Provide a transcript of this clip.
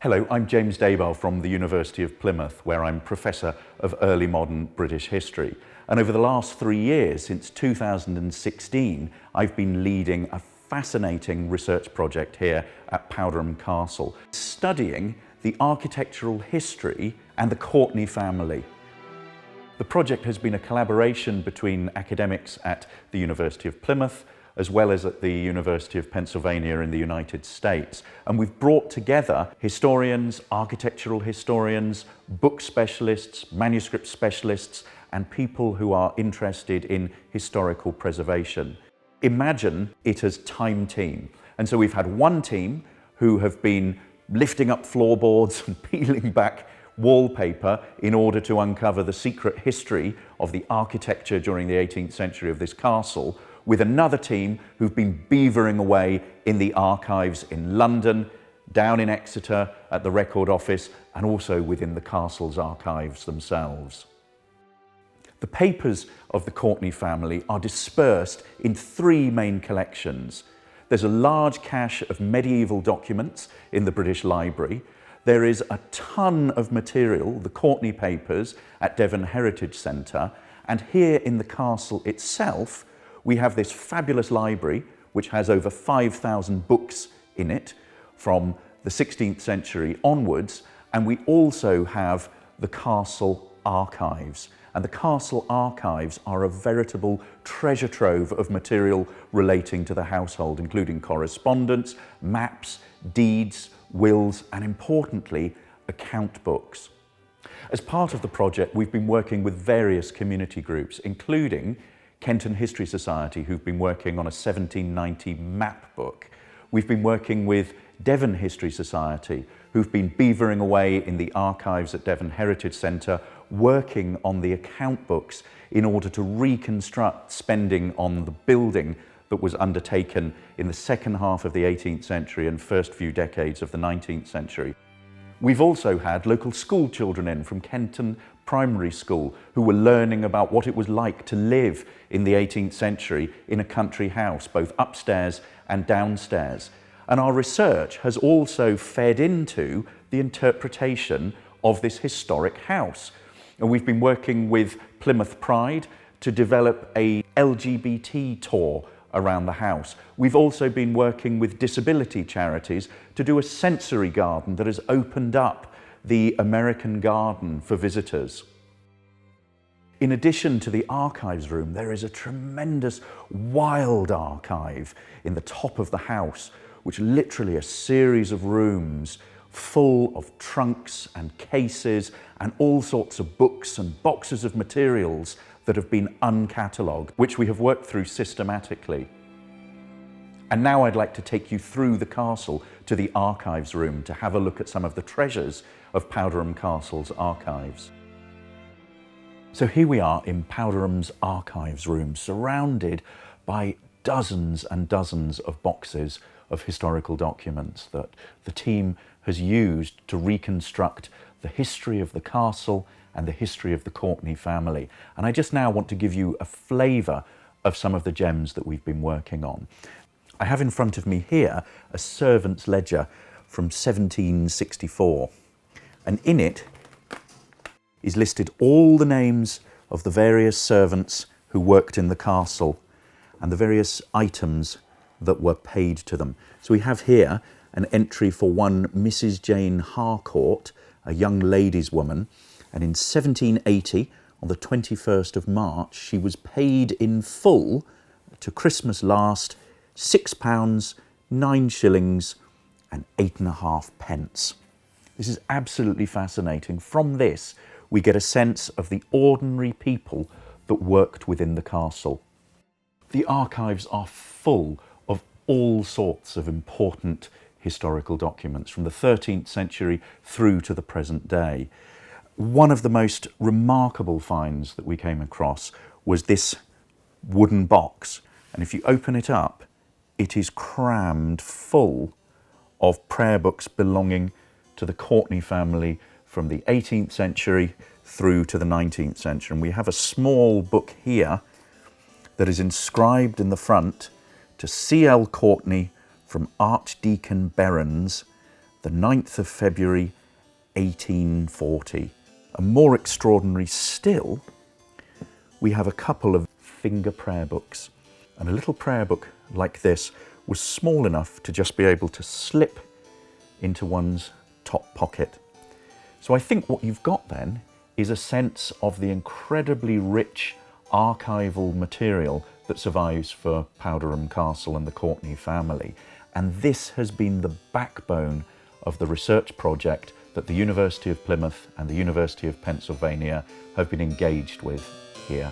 Hello, I'm James Daybell from the University of Plymouth, where I'm Professor of Early Modern British History. And over the last 3 years, since 2016, I've been leading a fascinating research project here at Powderham Castle, studying the architectural history and the Courtenay family. The project has been a collaboration between academics at the University of Plymouth as well as at the University of Pennsylvania in the United States. And we've brought together historians, architectural historians, book specialists, manuscript specialists, and people who are interested in historical preservation. Imagine it as Time Team. And so we've had one team who have been lifting up floorboards and peeling back wallpaper in order to uncover the secret history of the architecture during the 18th century of this castle, with another team who've been beavering away in the archives in London, down in Exeter at the Record Office, and also within the castle's archives themselves. The papers of the Courtenay family are dispersed in 3 main collections. There's a large cache of medieval documents in the British Library. There is a ton of material, the Courtenay papers, at Devon Heritage Centre, and here in the castle itself we have this fabulous library which has over 5,000 books in it from the 16th century onwards, and we also have the castle archives. And the castle archives are a veritable treasure trove of material relating to the household, including correspondence, maps, deeds, wills, and importantly, account books. As part of the project, we've been working with various community groups, including Kenton History Society, who've been working on a 1790 map book. We've been working with Devon History Society, who've been beavering away in the archives at Devon Heritage Centre, working on the account books in order to reconstruct spending on the building that was undertaken in the second half of the 18th century and first few decades of the 19th century. We've also had local school children in from Kenton Primary School who were learning about what it was like to live in the 18th century in a country house, both upstairs and downstairs. And our research has also fed into the interpretation of this historic house. And we've been working with Plymouth Pride to develop a LGBT tour around the house. We've also been working with disability charities to do a sensory garden that has opened up the American garden for visitors. In addition to the archives room, there is a tremendous wild archive in the top of the house, which literally a series of rooms full of trunks and cases and all sorts of books and boxes of materials that have been uncatalogued, which we have worked through systematically. And now I'd like to take you through the castle to the archives room to have a look at some of the treasures of Powderham Castle's archives. So here we are in Powderham's archives room, surrounded by dozens and dozens of boxes of historical documents that the team has used to reconstruct the history of the castle and the history of the Courtenay family. And I just now want to give you a flavour of some of the gems that we've been working on. I have in front of me here a servant's ledger from 1764, and in it is listed all the names of the various servants who worked in the castle and the various items that were paid to them. So we have here an entry for one Mrs. Jane Harcourt, a young lady's woman, and in 1780, on the 21st of March, she was paid in full to Christmas last £6, 9 shillings and 8.5 pence. This is absolutely fascinating. From this, we get a sense of the ordinary people that worked within the castle. The archives are full of all sorts of important historical documents from the 13th century through to the present day. One of the most remarkable finds that we came across was this wooden box. And if you open it up, it is crammed full of prayer books belonging to the Courtenay family from the 18th century through to the 19th century. And we have a small book here that is inscribed in the front to C.L. Courtenay from Archdeacon Berrens, the 9th of February 1840. And more extraordinary still, we have a couple of finger prayer books. And a little prayer book like this was small enough to just be able to slip into one's top pocket. So I think what you've got then is a sense of the incredibly rich archival material that survives for Powderham Castle and the Courtenay family. And this has been the backbone of the research project that the University of Plymouth and the University of Pennsylvania have been engaged with here.